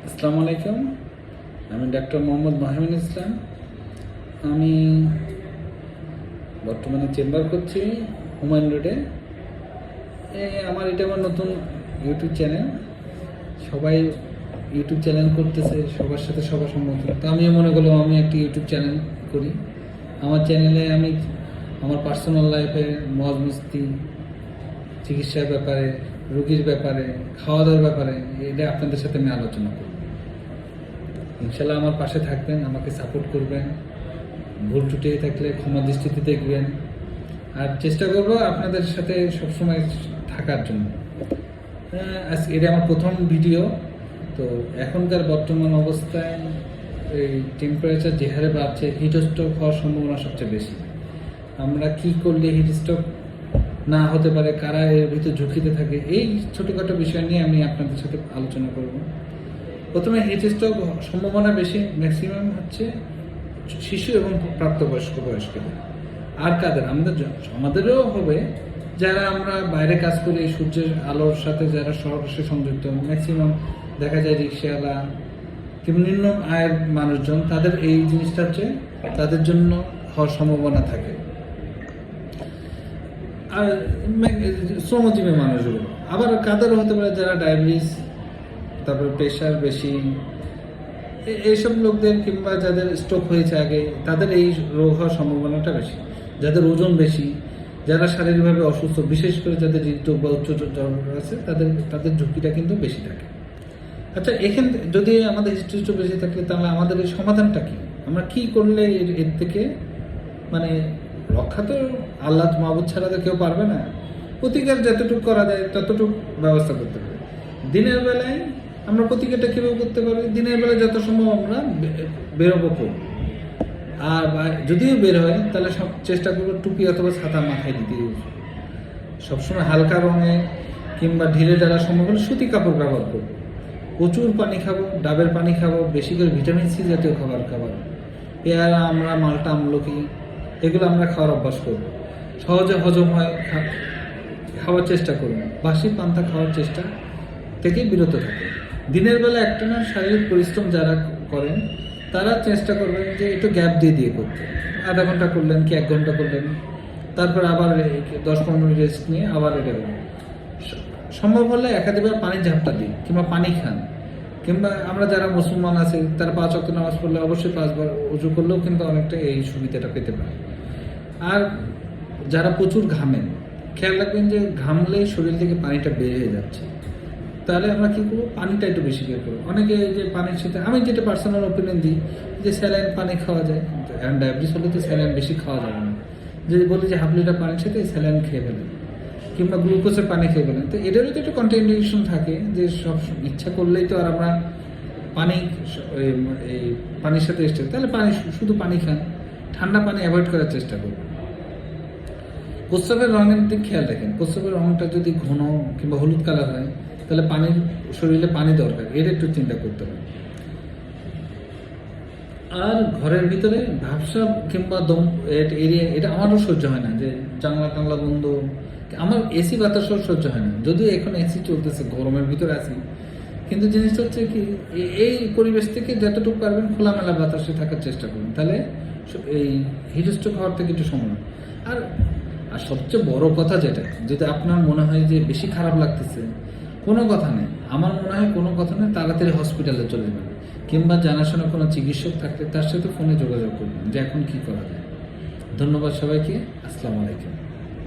আসসালামু আলাইকুম। আমি ডাক্তার মোহাম্মদ মাহিমিন ইসলাম। আমি বর্তমানে চেম্বার করছি হুমায়ুন রোডে। আমার নতুন ইউটিউব চ্যানেল। সবাই ইউটিউব চ্যানেল করতেছে, সবার সাথে সবার সম্মত। তো আমিও মনে করলাম আমি একটি ইউটিউব চ্যানেল করি। আমার চ্যানেলে আমি আমার পার্সোনাল লাইফে মজ মস্তি, চিকিৎসার ব্যাপারে, রোগীর ব্যাপারে, খাওয়া দাওয়ার ব্যাপারে এটা আপনাদের সাথে আমি আলোচনা করি। ইনশাল্লাহ আমার পাশে থাকবেন, আমাকে সাপোর্ট করবেন, ভুল ত্রুটি থাকলে ক্ষমা দৃষ্টিতে দেখবেন, আর চেষ্টা করব আপনাদের সাথে সবসময় থাকার জন্য। এটা আমার প্রথম ভিডিও। তো এখনকার বর্তমান অবস্থায় এই টেম্পারেচার যে হারে বাড়ছে, হিটস্ট্রোক হওয়ার সম্ভাবনা সবচেয়ে বেশি। আমরা কি করলে হিটস্ট্রোক না হতে পারে, কারা এর ভিতরে ঝুঁকিতে থাকে, এই ছোটোখাটো বিষয় নিয়ে আমি আপনাদের সাথে আলোচনা করব। প্রথমে হিটস্ট্রোক সম্ভাবনা বেশি, ম্যাক্সিমাম হচ্ছে শিশু এবং বয়স্কদের। আর কাদের? আমাদেরও হবে যারা আমরা বাইরে কাজ করি, সূর্যের আলোর সাথে যারা সরাসরি সংযুক্ত, ম্যাক্সিমাম দেখা যায় রিক্সাওয়ালা কিংবা নিম্ন আয়ের মানুষজন, তাদের এই জিনিসটা হচ্ছে তাদের জন্য হওয়ার সম্ভাবনা থাকে। আর শ্রমজীবী মানুষগুলো আবার কাদেরও হতে পারে যারা ডায়াবেটিস, তারপরে প্রেশার বেশি, এইসব লোকদের কিংবা যাদের স্ট্রোক হয়েছে আগে, তাদের এই রোগ হওয়ার সম্ভাবনাটা বেশি। যাদের ওজন বেশি, যারা শারীরিকভাবে অসুস্থ, বিশেষ করে যাদের হৃদরোগ বা উচ্চ জ্বর আছে, তাদের ঝুঁকিটা কিন্তু বেশি থাকে। আচ্ছা, এখানে যদি আমাদের হিস্ট্রি বেশি থাকে, তাহলে আমাদের এই সমাধানটা কি? আমরা কি করলে এর থেকে মানে রক্ষা তো আল্লাহ মাহবুদ ছাড়া তো কেউ পারবে না। প্রতিকার যতটুকু করা যায় ততটুকু ব্যবস্থা করতে পারি। দিনের বেলায় আমরা প্রতিকারটা কীভাবে করতে পারি? দিনের বেলায় যত সম্ভব আমরা বেরোবো করব। আর যদিও বের হয় তাহলে সব চেষ্টা করবো টুপি অথবা ছাতা মাথায় দিতে। সবসময় হালকা রঙে কিংবা ঢিলে ঢালা সম্ভব হলে সুতি কাপড় ব্যবহার করবো। প্রচুর পানি খাবো, ডাবের পানি খাবো, বেশি করে ভিটামিন সি জাতীয় খাবার পেয়ারা, আমরা মালটা, আমলকি, এগুলো আমরা খাওয়ার অভ্যাস করবো। সহজে হজম হয় খাওয়ার চেষ্টা করবো। বাসি পান্তা খাওয়ার চেষ্টা থেকে বিরত থাকে। দিনের বেলা একটানা শারীরিক পরিশ্রম যারা করেন তারা চেষ্টা করবেন যে একটু গ্যাপ দিয়ে করতে। আধা ঘন্টা করলেন কি 1 ঘন্টা করলেন, তারপর আবার 10-15 মিনিট রেস্ট নিয়ে আবার এটা সম্ভব হলে একাধিকবার পানি ঝাপটা দিন কিংবা পানি খান। কিংবা আমরা যারা মুসলমান আছি তারা 5 ওয়াক্ত নামাজ পড়লে অবশ্যই 5 বার উযু করলেও কিন্তু অনেকটা এই সুবিধাটা পেতে পারে। আর যারা প্রচুর ঘামেন, খেয়াল রাখবেন যে ঘামলেই শরীর থেকে পানিটা বের হয়ে যাচ্ছে। তাহলে আমরা কী করবো? পানিটা একটু বেশি বের করবো। অনেকে যে পানির সাথে, আমি যেটা পার্সোনাল ওপিনিয়ন দিই যে স্যালাইন পানি খাওয়া যায়। কারণ ডায়াবেটিস হলে তো স্যালাইন বেশি খাওয়া যাবে না। যদি বলি যে হাফ লিটার পানির সাথে স্যালাইন খেয়ে ফেলেন কিংবা গ্লুকোজের পানি খেয়ে ফেলেন, তো এটারও তো একটা কন্ট্রাইন্ডিকেশন থাকে যে সব ইচ্ছা করলেই তো আর আমরা পানি এই পানির সাথে এসছে। তাহলে শুধু পানি খান, ঠান্ডা পানি অ্যাভয়েড করার চেষ্টা করবেন। প্রস্রাবের রঙের দিক খেয়াল রাখেন। প্রস্রাবের রঙটা যদি ঘন কিংবা হলুদ কালার হয় তাহলে শরীরে পানি দরকার, এটা একটু চিন্তা করতে হবে। আর ঘরের ভিতরে ভাবসাব কিংবা দম এরিয়া, এটা আমারও সহ্য হয় না যে জানলা টাংলা বন্ধ। আমার এসি বাতাসও সহ্য হয় না, যদিও এখন এসি চলতেছে, গরমের ভিতরে আছি। কিন্তু জিনিসটা হচ্ছে কি, এই পরিবেশ থেকে যতটুকু পারবেন খোলামেলা বাতাসে থাকার চেষ্টা করুন, তাহলে এই হিটস্ট্রোক হওয়ার থেকে একটু সম্ভাবনা। আর সবচেয়ে বড় কথা যেটা, যদি আপনার মনে হয় যে বেশি খারাপ লাগতেছে, কোনো কথা নেই, আমার মনে হয় কোনো কথা নেই, তাড়াতাড়ি হসপিটালে চলে যাবেন কিংবা জানাশোনা কোনো চিকিৎসক থাকলে তার সাথে ফোনে যোগাযোগ করবেন যে এখন কী করা যায়। ধন্যবাদ সবাইকে। আসসালামু আলাইকুম।